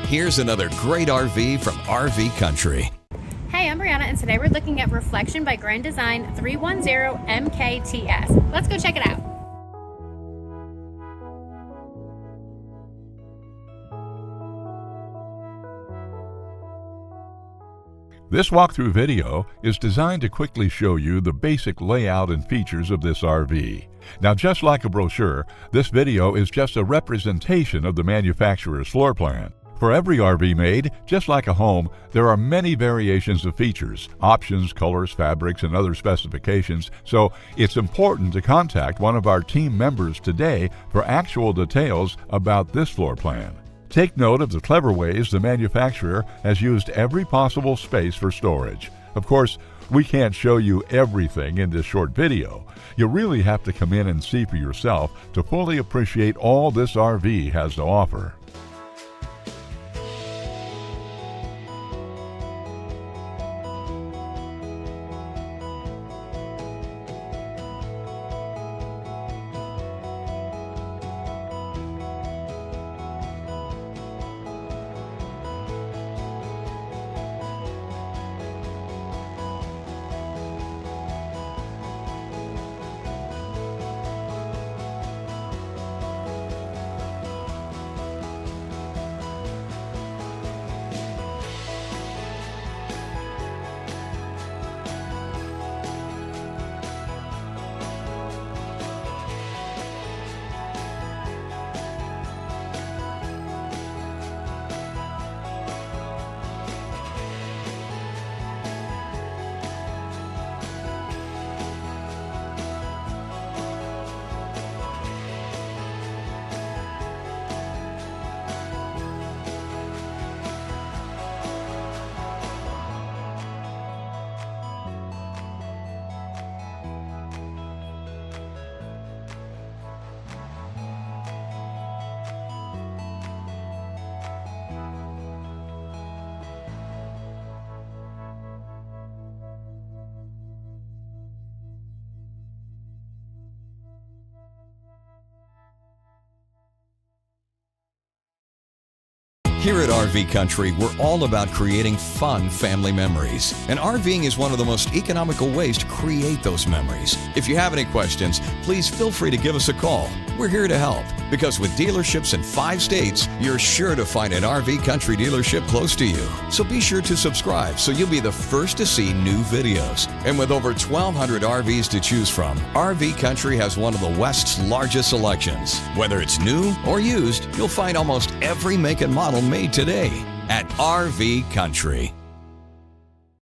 Here's another great RV from RV Country. Hey, I'm Brianna, and today we're looking at Reflection by Design-Reflection-310MKTS. Let's go check it out. This walkthrough video is designed to quickly show you the basic layout and features of this RV. Now, just like a brochure, this video is just a representation of the manufacturer's floor plan. For every RV made, just like a home, there are many variations of features, options, colors, fabrics, and other specifications, so it's important to contact one of our team members today for actual details about this floor plan. Take note of the clever ways the manufacturer has used every possible space for storage. Of course, we can't show you everything in this short video. You really have to come in and see for yourself to fully appreciate all this RV has to offer. Here at RV Country, we're all about creating fun family memories. And RVing is one of the most economical ways to create those memories. If you have any questions, please feel free to give us a call. We're here to help, because with dealerships in 5 states, you're sure to find an RV Country dealership close to you. So be sure to subscribe so you'll be the first to see new videos. And with over 1,200 RVs to choose from, RV Country has one of the West's largest selections. Whether it's new or used, you'll find almost every make and model made today at RV Country.